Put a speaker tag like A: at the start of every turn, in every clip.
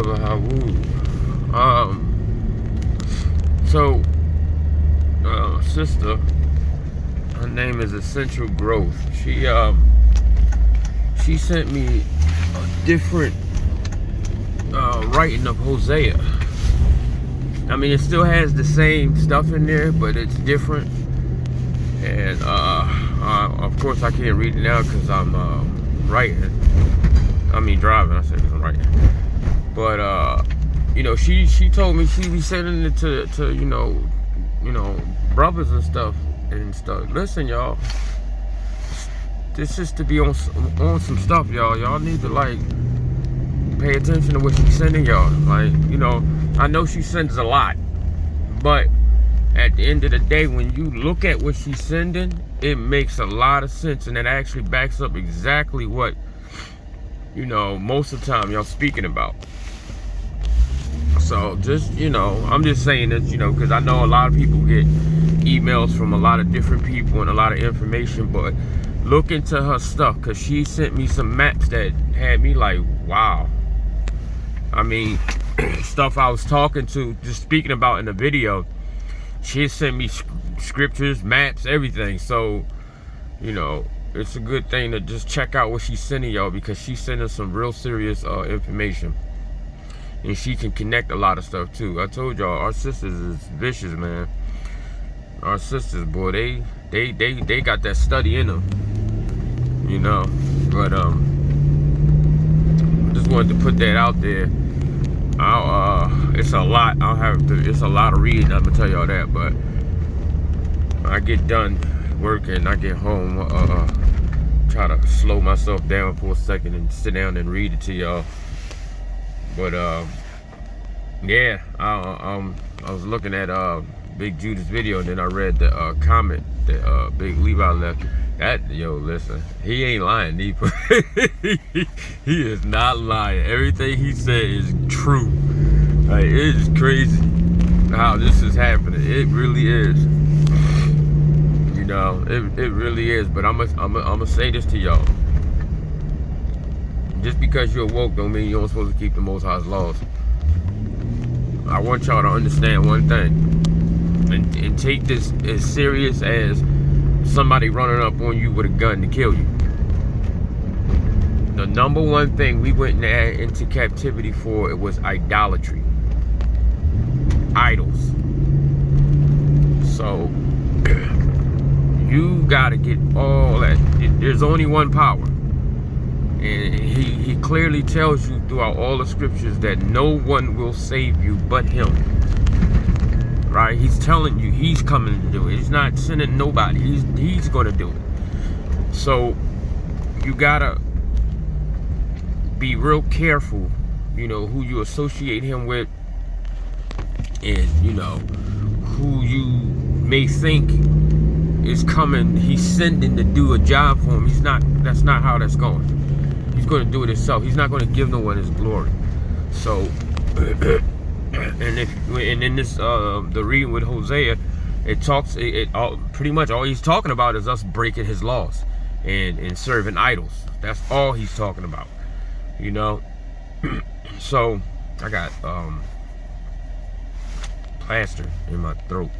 A: Brother Hawood. So, sister, her name is Essential Growth. She sent me a different writing of Hosea. I mean, it still has the same stuff in there, but it's different. And of course, I can't read it now because I'm writing. I mean, driving. I said because I'm writing. But you know, she told me she be sending it to you know brothers and stuff. Listen, y'all, this is to be on some stuff, y'all. Y'all need to like pay attention to what she's sending y'all. Like, you know, I know she sends a lot, but at the end of the day, when you look at what she's sending, it makes a lot of sense, and it actually backs up exactly what, you know, most of the time y'all speaking about. So just, you know, I'm just saying this, you know, because I know a lot of people get emails from a lot of different people and a lot of information, but look into her stuff, because she sent me some maps that had me like, wow. I mean, stuff I was talking to, just speaking about in the video, she sent me scriptures, maps, everything. So, you know, it's a good thing to just check out what she's sending y'all, because she's sending some real serious information. And she can connect a lot of stuff too. I told y'all, our sisters is vicious, man. Our sisters, boy, they got that study in them, you know. But just wanted to put that out there. It's a lot. It's a lot of reading. I'm gonna tell y'all that. But I get done working, I get home, try to slow myself down for a second and sit down and read it to y'all. But yeah, I was looking at Big Judah's video, and then I read the comment that Big Levi left. That, yo, listen, he ain't lying. He is not lying. Everything he said is true. Like, it is crazy how this is happening. It really is. You know, it really is. But I'm gonna say this to y'all. Just because you're woke don't mean you're supposed to keep the Most High's laws. I want y'all to understand one thing, and take this as serious as somebody running up on you with a gun to kill you. The number one thing we went into captivity for, it was idolatry. Idols. So you gotta get all that. There's only one power. And he clearly tells you throughout all the scriptures that no one will save you but him. Right? He's telling you he's coming to do it. He's not sending nobody. He's going to do it. So you gotta be real careful, you know, who you associate him with, and you know who you may think is coming. He's sending to do a job for him. He's not. That's not how that's going. He's going to do it himself. He's not going to give no one his glory. So. And in this the reading with Hosea, it talks pretty much all he's talking about is us breaking his laws and serving idols. That's all he's talking about, you know. So I got plaster in my throat.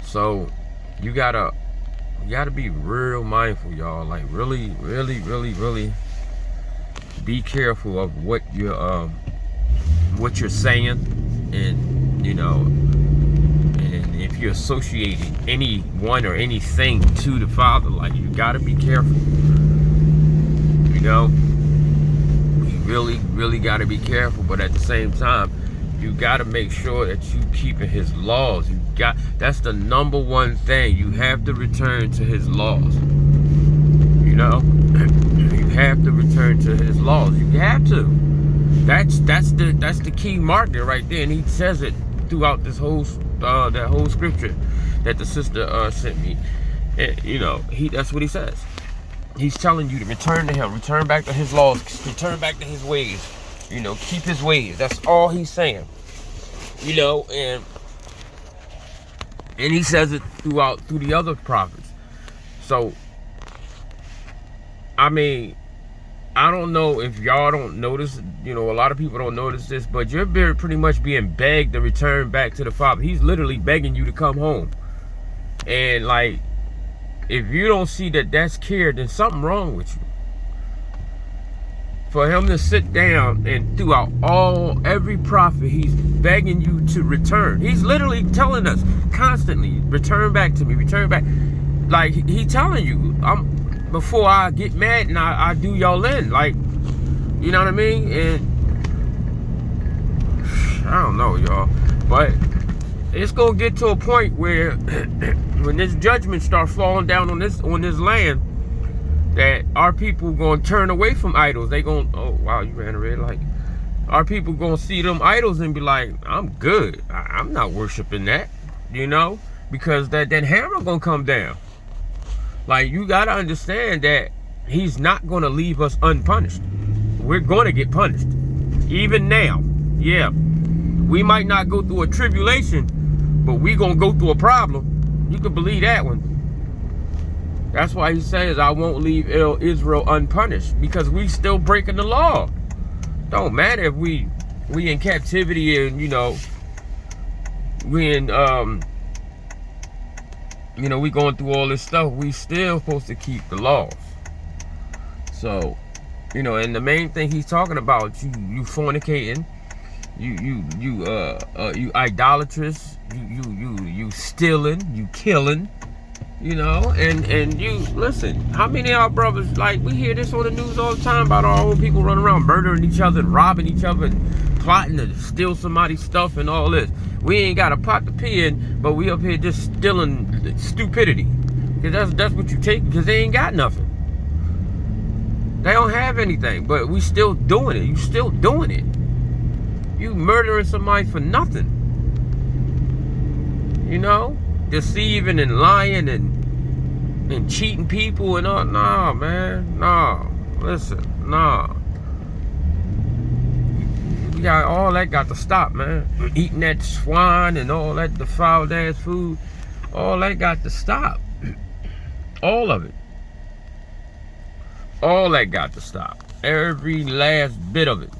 A: So you gotta be real mindful, y'all. Like really be careful of what you're saying, and you know, and if you're associating anyone or anything to the Father, like, you gotta be careful. You know, you really gotta be careful. But at the same time, you gotta make sure that you keeping his laws. That's the number one thing. You have to return to his laws. You know, you have to return to his laws. You have to. That's the key marker right there, and he says it throughout this whole that whole scripture that the sister sent me. And, you know, that's what he says. He's telling you to return to him, return back to his laws, return back to his ways. You know, keep his ways. That's all he's saying. You know, and he says it through the other prophets. So, I mean, I don't know if y'all don't notice, you know, a lot of people don't notice this, but you're pretty much being begged to return back to the Father. He's literally begging you to come home. And like, if you don't see that that's care, then something wrong with you. For him to sit down and throughout every prophet, he's begging you to return. He's literally telling us constantly, return back to me, return back. Like, he telling you, before I get mad and I do y'all in. Like, you know what I mean? And I don't know, y'all, but it's gonna get to a point where when this judgment starts falling down on this land, that our people gonna turn away from idols. They gonna, oh wow, you ran a red light. Our people gonna see them idols and be like, I'm good. I'm not worshiping that, you know, because that hammer gonna come down. Like, you gotta understand that he's not gonna leave us unpunished. We're gonna get punished, even now. Yeah, we might not go through a tribulation, but we gonna go through a problem. You can believe that one. That's why he says, I won't leave Israel unpunished, because we still breaking the law. Don't matter if we in captivity and, you know, we in, you know, we going through all this stuff. We still supposed to keep the laws. So, you know, and the main thing he's talking about, you fornicating, you idolatrous, you stealing, you killing. You know, and you listen, how many of our brothers, like, we hear this on the news all the time about our own people running around murdering each other and robbing each other and plotting to steal somebody's stuff and all this. We ain't got a pot to pee in, but we up here just stealing stupidity. Because that's what you take, because they ain't got nothing. They don't have anything, but we still doing it. You still doing it. You murdering somebody for nothing. You know? Deceiving and lying and cheating people and all. Nah, man. Nah. Listen. Nah. We got all that got to stop, man. Eating that swine and all that defiled ass food. All that got to stop. All of it. All that got to stop. Every last bit of it.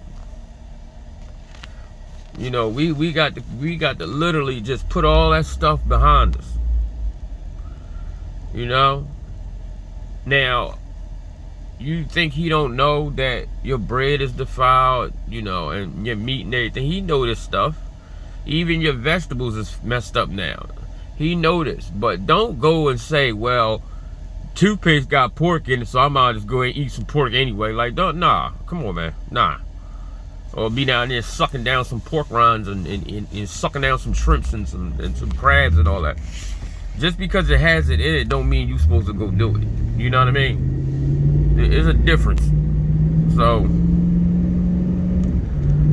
A: You know, we got to literally just put all that stuff behind us. You know? Now, you think he don't know that your bread is defiled, you know, and your meat and everything. He know this stuff. Even your vegetables is messed up now. He know this. But don't go and say, well, toothpaste got pork in it, so I might just go and eat some pork anyway. Like, don't, nah. Come on, man. Nah. Or be down there sucking down some pork rinds and sucking down some shrimps and some crabs and all that. Just because it has it in it don't mean you're supposed to go do it. You know what I mean? There's a difference. So,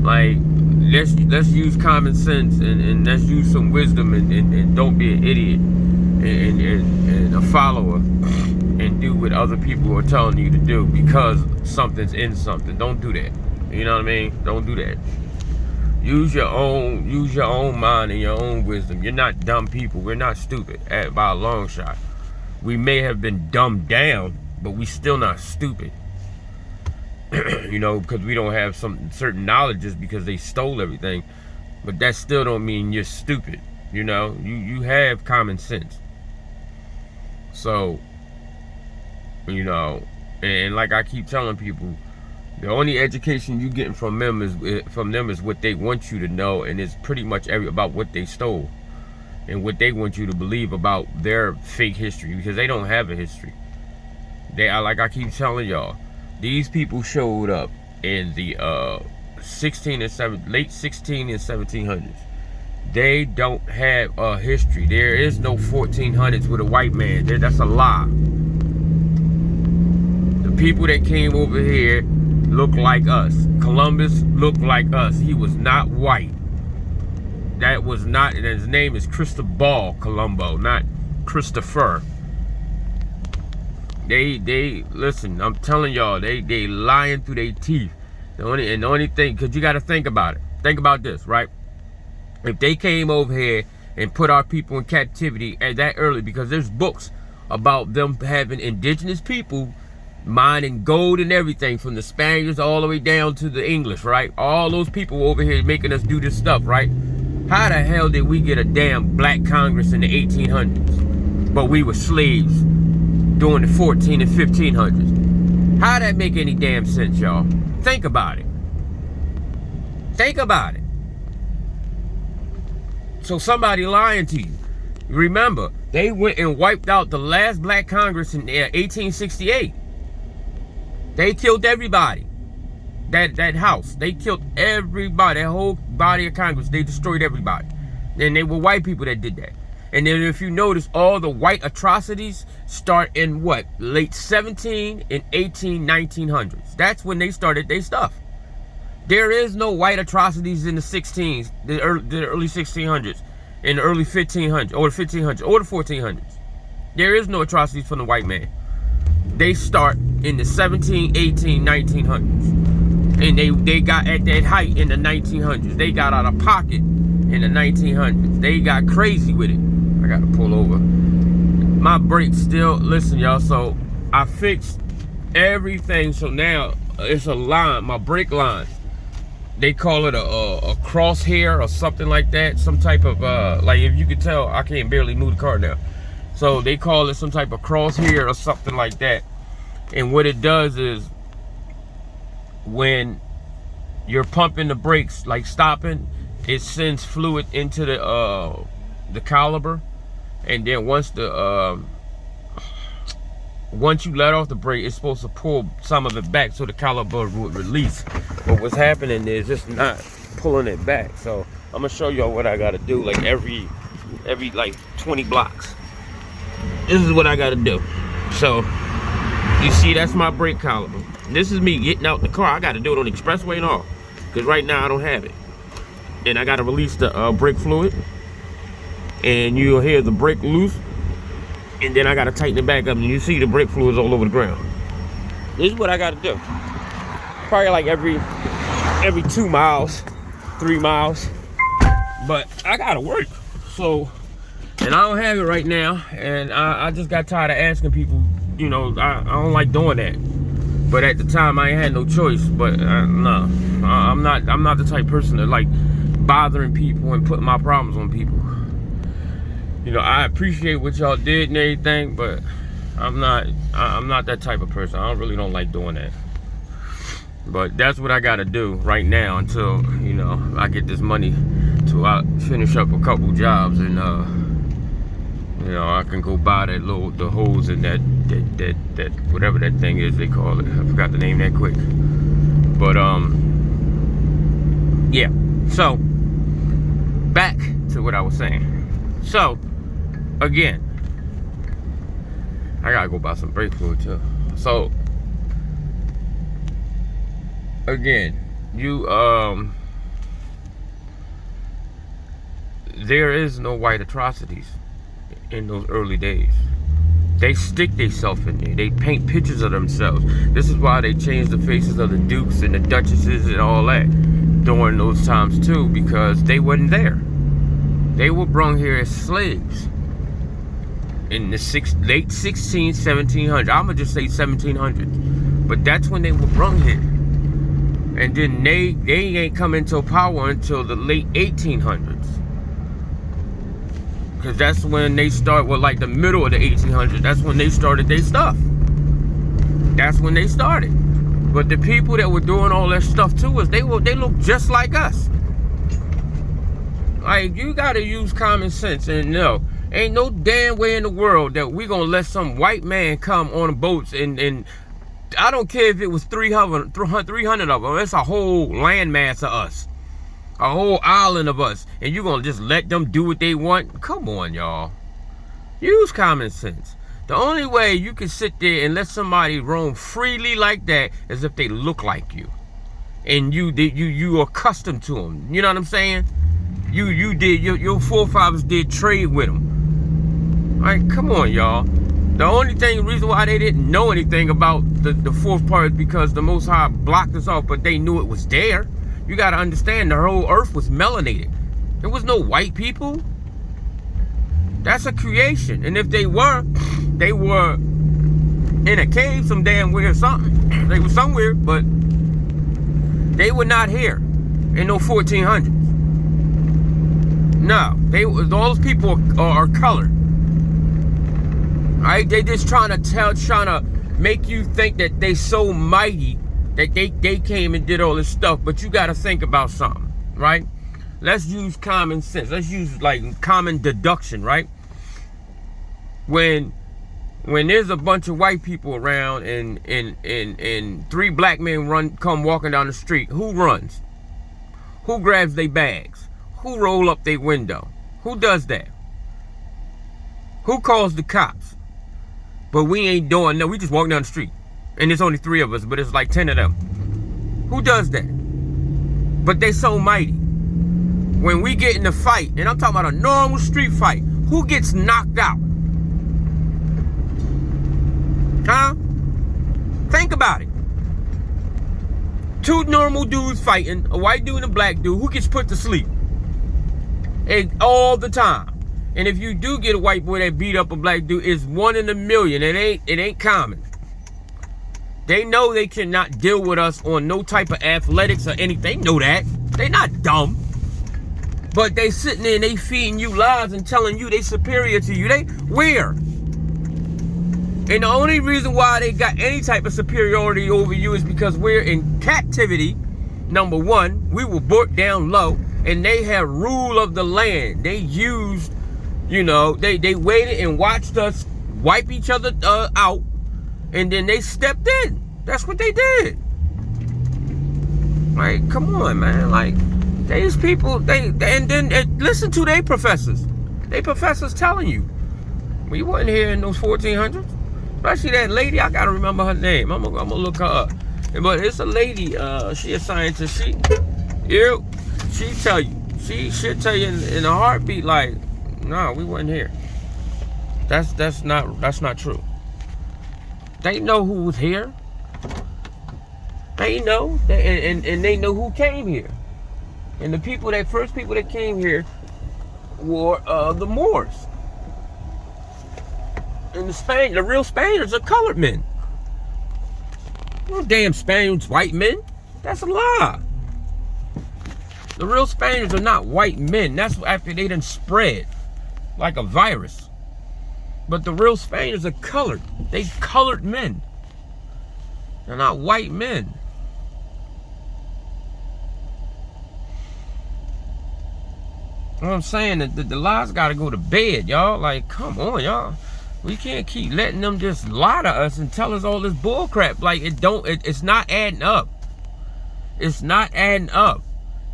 A: like, let's use common sense and let's use some wisdom and don't be an idiot and a follower and do what other people are telling you to do because something's in something. Don't do that. You know what I mean? Don't do that. Use your own mind and your own wisdom. You're not dumb people. We're not stupid by a long shot. We may have been dumbed down, but we still not stupid. You know, because we don't have some certain knowledges because they stole everything. But that still don't mean you're stupid. You know, you have common sense. So, you know, and like I keep telling people, the only education you getting from them is what they want you to know, and it's pretty much about what they stole and what they want you to believe about their fake history, because they don't have a history. They are, like I keep telling y'all, these people showed up in the late 16 and 1700s. They don't have a history. There is no 1400s with a white man. That's a lie. The people that came over here look like us. Columbus looked like us. He was not white. That was not, and his name is Cristobal Colombo, not Christopher. They listen, I'm telling y'all, they lying through their teeth. The only thing, because you got to think about it. Think about this, right? If they came over here and put our people in captivity at that early, because there's books about them having indigenous people mining gold and everything, from the Spaniards all the way down to the English, right? All those people over here making us do this stuff, right? How the hell did we get a damn black Congress in the 1800s, but we were slaves during the 14 and 1500s? How that make any damn sense, y'all? Think about it. Think about it. So somebody lying to you. Remember, they went and wiped out the last black Congress in 1868. They killed everybody. That house, they killed everybody. That whole body of Congress, they destroyed everybody. And they were white people that did that. And then if you notice, all the white atrocities start in what? Late 17 and 18, 1900s. That's when they started their stuff. There is no white atrocities in the 16s, the early 1600s, in the early 1500s, or the 1500s, or the 1400s. There is no atrocities from the white man. They start in the 17, 18, 1900s. And they got at that height in the 1900s. They got out of pocket in the 1900s. They got crazy with it. I gotta pull over. My brakes still, listen y'all, so I fixed everything. So now it's a line, my brake line. They call it a crosshair or something like that. Some type of, like if you could tell, I can't barely move the car now. So they call it some type of crosshair or something like that. And what it does is, when you're pumping the brakes, like stopping, it sends fluid into the caliper, and then once you let off the brake, it's supposed to pull some of it back so the caliper would release. But what's happening is it's not pulling it back. So I'm gonna show y'all what I gotta do, like every like 20 blocks. This is what I gotta do. So you see, that's my brake caliper. This is me getting out the car. I got to do it on the expressway and all, because right now I don't have it. And I got to release the brake fluid, and you'll hear the brake loose, and then I got to tighten it back up, and you see the brake fluid's all over the ground. This is what I got to do. Probably like every 2 miles, 3 miles, but I got to work. So, and I don't have it right now, and I just got tired of asking people. You know, I don't like doing that. But at the time, I ain't had no choice. But no, I'm not the type of person that like bothering people and putting my problems on people. You know, I appreciate what y'all did and everything, but I'm not that type of person. I really don't like doing that. But that's what I got to do right now until, you know, I get this money to finish up a couple jobs, and you know, I can go buy that the hose and that whatever that thing is they call it. I forgot the name that quick. But yeah. So back to what I was saying. So again, I gotta go buy some brake fluid too. So again, you there is no white atrocities in those early days. They stick themselves in there. They paint pictures of themselves. This is why they changed the faces of the dukes and the duchesses and all that during those times too, because they wasn't there. They were brought here as slaves in the late 16, 1700s. I'm gonna just say 1700s, but that's when they were brought here. And then they ain't come into power until the late 1800s. Because that's when they start, well, like the middle of the 1800s. That's when they started their stuff. That's when they started. But the people that were doing all that stuff to us, they look just like us. Like, you gotta use common sense and know, ain't no damn way in the world that we gonna let some white man come on the boats and I don't care if it was 300 of them. It's a whole landmass of us. A whole island of us, and you're gonna just let them do what they want? Come on, y'all. Use common sense. The only way you can sit there and let somebody roam freely like that is if they look like you, and you accustomed to them. You know what I'm saying? Your forefathers did trade with them. All right, come on, y'all. The only reason why they didn't know anything about the fourth part is because the Most High blocked us off, but they knew it was there. You got to understand, the whole earth was melanated. There was no white people. That's a creation. And if they were in a cave some damn where or something. They were somewhere, but they were not here in no 1400s. No, all those people are colored. Right? They just trying to make you think that they so mighty that they came and did all this stuff. But you got to think about something, right? Let's use common sense. Let's use like common deduction, right? When there's a bunch of white people around and 3 black men come walking down the street, who runs? Who grabs their bags? Who roll up their window? Who does that? Who calls the cops? But we ain't doing no. We just walking down the street, and there's only 3 of us, but it's like 10 of them. Who does that? But they so mighty. When we get in a fight, and I'm talking about a normal street fight, who gets knocked out? Huh? Think about it. 2 normal dudes fighting, a white dude and a black dude, who gets put to sleep? All the time. And if you do get a white boy that beat up a black dude, it's 1 in a million. It ain't common. They know they cannot deal with us on no type of athletics or anything. They know that. They not dumb. But they sitting there and they feeding you lies and telling you they superior to you. They where? And the only reason why they got any type of superiority over you is because we're in captivity. Number 1, we were brought down low, and they had rule of the land. They used, they waited and watched us wipe each other out, and then they stepped in. That's what they did. Like, come on, man. Like, these people, and then listen to their professors. They professors telling you. We wasn't here in those 1400s. Especially that lady, I gotta remember her name. I'm gonna look her up. But it's a lady, she a scientist. She'll tell you. She'll tell you in a heartbeat, like, no, we wasn't here. That's not true. They know who was here. They know, and they know who came here. And the first people that came here were the Moors. And the real Spaniards are colored men. No damn Spaniards, white men. That's a lie. The real Spaniards are not white men. That's after they done spread like a virus. But the real Spaniards are colored. They colored men. They're not white men. You know what I'm saying? The lies gotta go to bed, y'all. Like, come on, y'all. We can't keep letting them just lie to us and tell us all this bull crap. Like, it's not adding up. It's not adding up.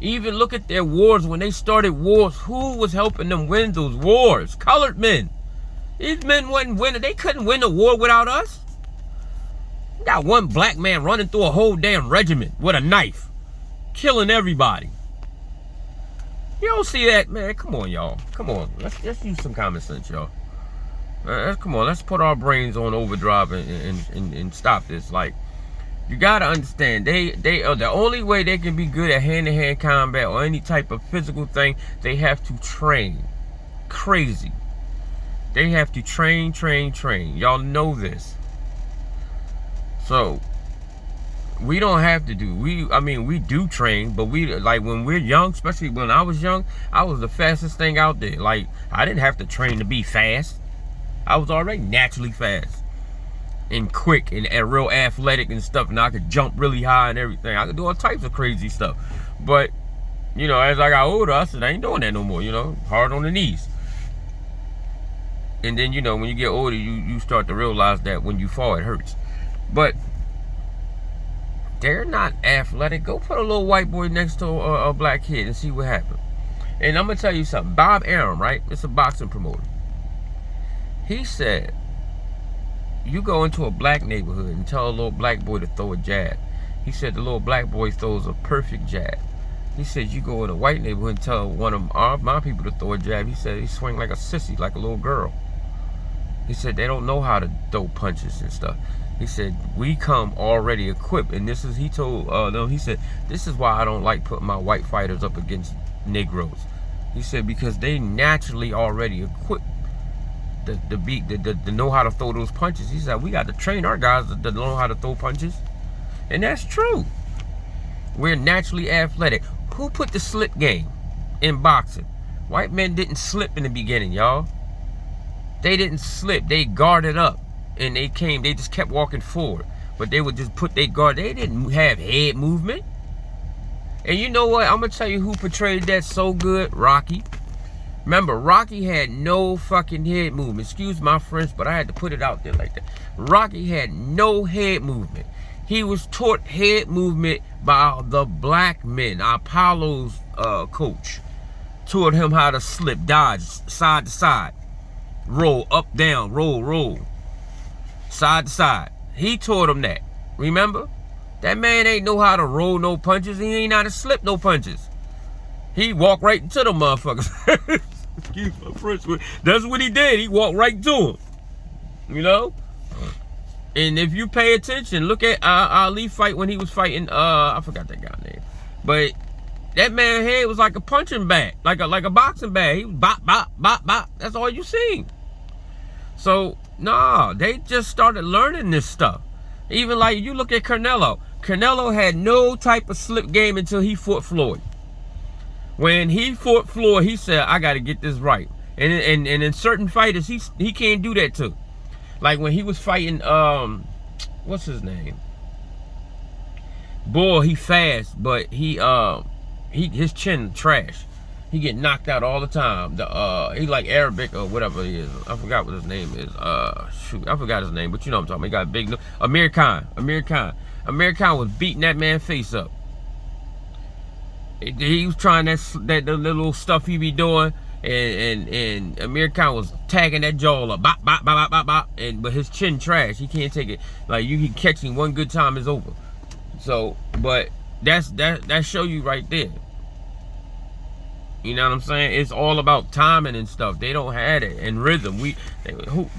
A: Even look at their wars. When they started wars, who was helping them win those wars? Colored men. These men wasn't winning. They couldn't win a war without us. You got 1 black man running through a whole damn regiment with a knife, killing everybody. You don't see that, man. Come on, y'all. Come on. Let's use some common sense, y'all. Come on, let's put our brains on overdrive and stop this. Like, you gotta understand, they are the only way they can be good at hand-to-hand combat or any type of physical thing. They have to train. Crazy. They have to train. Y'all know this. So we don't have to do. We do train, but like when we're young, especially when I was young, I was the fastest thing out there. Like, I didn't have to train to be fast. I was already naturally fast and quick and real athletic and stuff, and I could jump really high and everything. I could do all types of crazy stuff. But, as I got older, I said, I ain't doing that no more, hard on the knees. And then, when you get older, you start to realize that when you fall, it hurts. But they're not athletic. Go put a little white boy next to a black kid and see what happens. And I'm going to tell you something. Bob Arum, right? It's a boxing promoter. He said, you go into a black neighborhood and tell a little black boy to throw a jab. He said the little black boy throws a perfect jab. He said you go in a white neighborhood and tell one of my people to throw a jab. He said he swing like a sissy, like a little girl. He said they don't know how to throw punches and stuff. He said we come already equipped, and this is, he told them, he said, this is why I don't like putting my white fighters up against Negroes. He said because they naturally already equipped. to know how to throw those punches. He said we got to train our guys to know how to throw punches, and that's true. We're naturally athletic. Who put the slip game in boxing? White men didn't slip in the beginning, y'all. They didn't slip. They guarded up, and they just kept walking forward. But they would just put their guard. They didn't have head movement. And you know what? I'm going to tell you who portrayed that so good. Rocky. Remember, Rocky had no fucking head movement. Excuse my French, but I had to put it out there like that. Rocky had no head movement. He was taught head movement by the black men. Apollo's coach taught him how to slip, dodge, side to side, roll, up, down, roll, side to side. He taught him that. Remember? That man ain't know how to roll no punches. He ain't know how to slip no punches. He walked right into them motherfuckers. Excuse my French. That's what he did. He walked right into them. You know? And if you pay attention, look at Ali fight when he was fighting, I forgot that guy's name. But that man's head was like a punching bag. Like a boxing bag. He was bop, bop, bop, bop. That's all you seen. So, nah, they just started learning this stuff. Even like, you look at Canelo. Canelo had no type of slip game until he fought Floyd. When he fought Floyd, he said, I got to get this right. And in certain fighters, he can't do that too. Like when he was fighting, what's his name? Boy, he fast, but his chin trash. He get knocked out all the time. He like Arabic or whatever he is. I forgot what his name is. Shoot, I forgot his name, but you know what I'm talking about. He got a big nose. Amir Khan. Amir Khan was beating that man's face up. He was trying that little stuff he be doing, and Amir Khan was tagging that jaw up, bop, bop, bop, bop, bop, but his chin trash. He can't take it. Like you can catch him one good time, it's over. So, but that show you right there. You know what I'm saying? It's all about timing and stuff. They don't have it and rhythm. They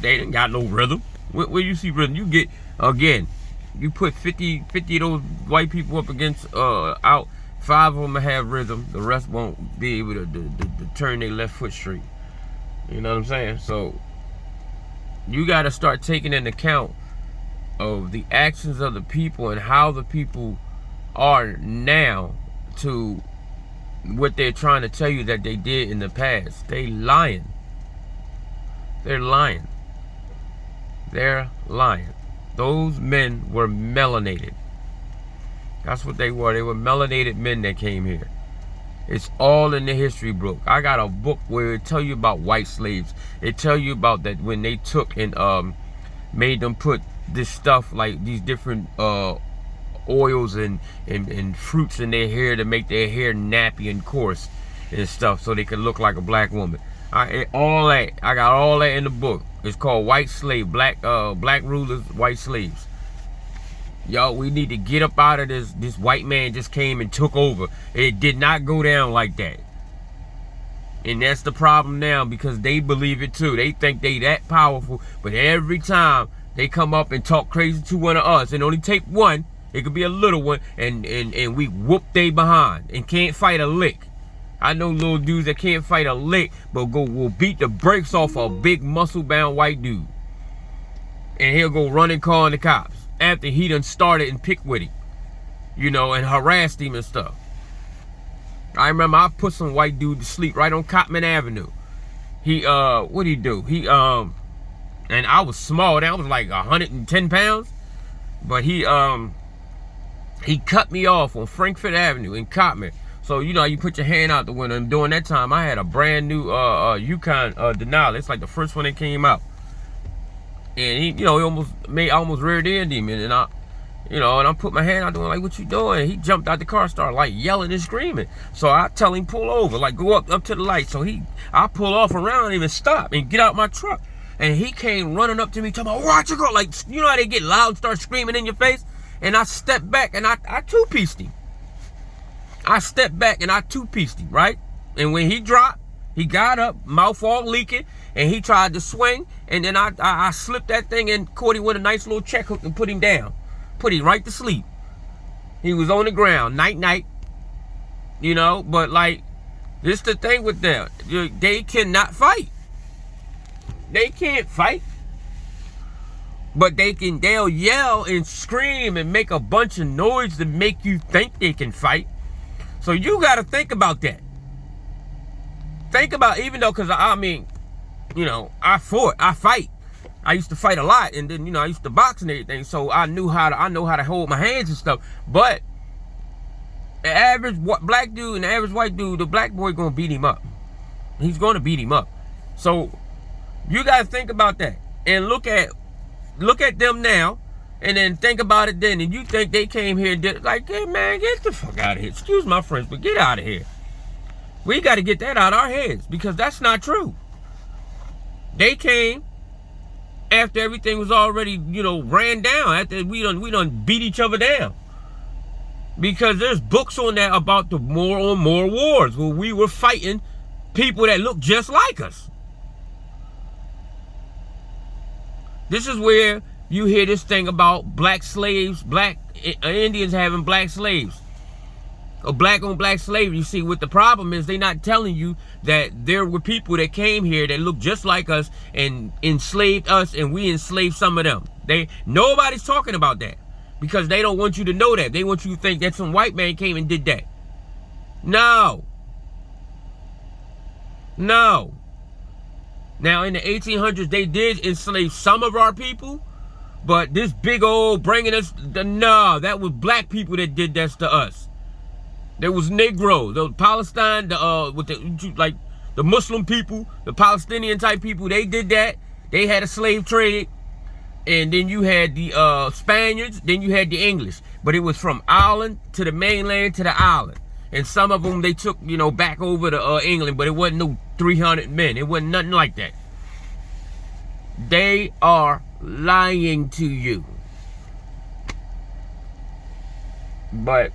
A: didn't got no rhythm. Where you see rhythm? You get again. You put 50 of those white people up against out. 5 of them have rhythm. The rest won't be able to turn their left foot straight. You know what I'm saying? So you got to start taking into account of the actions of the people and how the people are now to what they're trying to tell you that they did in the past. They lying. They're lying. They're lying. Those men were melanated. That's what they were. They were melanated men that came here. It's all in the history book. I got a book where it tell you about white slaves. It tell you about that when they took and made them put this stuff like these different oils and fruits in their hair to make their hair nappy and coarse and stuff so they could look like a black woman. I got all that in the book. It's called White Slave, Black Rulers, White Slaves. Y'all, we need to get up out of this white man just came and took over. It did not go down like that. And that's the problem now because they believe it too. They think they that powerful, but every time they come up and talk crazy to one of us, and only take one, it could be a little one, and we whoop they behind and can't fight a lick. I know little dudes that can't fight a lick, but will beat the brakes off a big muscle-bound white dude. And he'll go running calling the cops after he done started and picked with him, you know, and harassed him and stuff. I remember I put some white dude to sleep right on Cotman Avenue. He, what'd he do? He, and I was small, I was like 110 pounds, but he cut me off on Frankfurt Avenue in Cotman. So, you know, you put your hand out the window, and during that time, I had a brand new Yukon Denali. It's like the first one that came out. And he, you know, he almost reared-ended him, and I put my hand out the window, like, what you doing? He jumped out the car, started like yelling and screaming. So I tell him pull over, like go up to the light. So I pull off around him and stop and get out my truck. And he came running up to me, talking about, watch it go, like, you know how they get loud and start screaming in your face? And I stepped back and I two-pieced him. I stepped back and I two-pieced him, right? And when he dropped, he got up, mouth all leaking, and he tried to swing, and then I slipped that thing and caught him with a nice little check hook and put him down. Put him right to sleep. He was on the ground, night, you know, but like, this the thing with them. They cannot fight. They can't fight. But they'll yell and scream and make a bunch of noise to make you think they can fight. So you got to think about that. Think about, even though, because I mean, you know, I fight. I used to fight a lot, and then, you know, I used to box and everything, so I know how to hold my hands and stuff. But the average black dude and the average white dude, the black boy gonna beat him up. He's gonna beat him up. So you gotta think about that and look at them now, and then think about it then. And you think they came here and did like, hey man, get the fuck out of here. Excuse my French, but get out of here. We got to get that out of our heads, because that's not true. They came after everything was already, you know, ran down, after we done beat each other down. Because there's books on that about the more wars where we were fighting people that look just like us. This is where you hear this thing about black slaves, black Indians having black slaves. Or black on black slavery. You see, what the problem is, they're not telling you that there were people that came here that looked just like us and enslaved us, and we enslaved some of them. Nobody's talking about that, because they don't want you to know that. They want you to think that some white man came and did that. No. No. Now, in the 1800s, they did enslave some of our people, but this big old bringing us, no, that was black people that did that to us. There was Negroes, the Palestine, the Muslim people, the Palestinian type people. They did that. They had a slave trade, and then you had the Spaniards. Then you had the English. But it was from Ireland to the mainland to the island. And some of them they took, you know, back over to England. But it wasn't no 300 men. It wasn't nothing like that. They are lying to you. But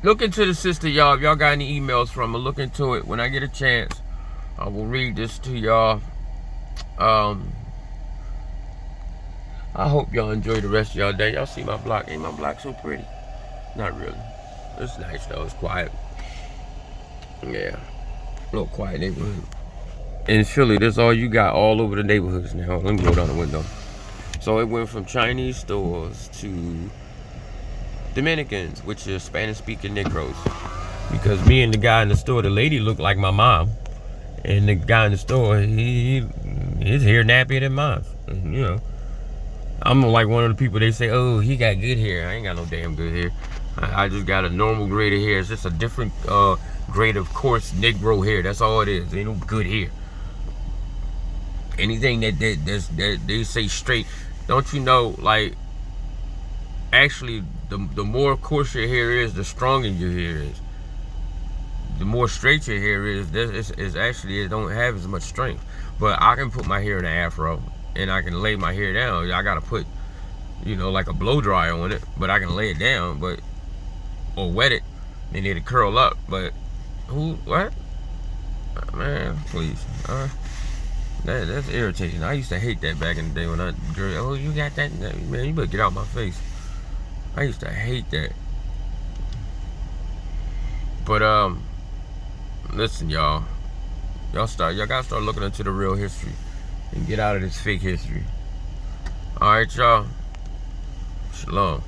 A: look into the sister, y'all. If y'all got any emails from her, look into it. When I get a chance, I will read this to y'all. I hope y'all enjoy the rest of y'all day. Y'all see my block? Ain't my block so pretty? Not really. It's nice though. It's quiet. Yeah, a little quiet neighborhood. In Philly, that's all you got all over the neighborhoods now. Let me go down the window. So it went from Chinese stores to Dominicans, which is Spanish-speaking Negroes. Because me and the guy in the store, the lady looked like my mom, and the guy in the store, his hair nappier than mine. You know, I'm like one of the people they say, oh, he got good hair. I ain't got no damn good hair. I just got a normal grade of hair. It's just a different grade of coarse Negro hair. That's all it is. Ain't no good hair. Anything that they say straight, don't you know? Like, actually, the more coarse your hair is, the stronger your hair is. The more straight your hair is actually, it don't have as much strength. But I can put my hair in an afro, and I can lay my hair down. I gotta put, you know, like a blow dryer on it, but I can lay it down, or wet it, and it'll curl up. But what? Man, please. That's irritating. I used to hate that back in the day when oh, you got that? Man, you better get out my face. I used to hate that. But listen, y'all gotta start looking into the real history and get out of this fake history. All right, y'all. Shalom.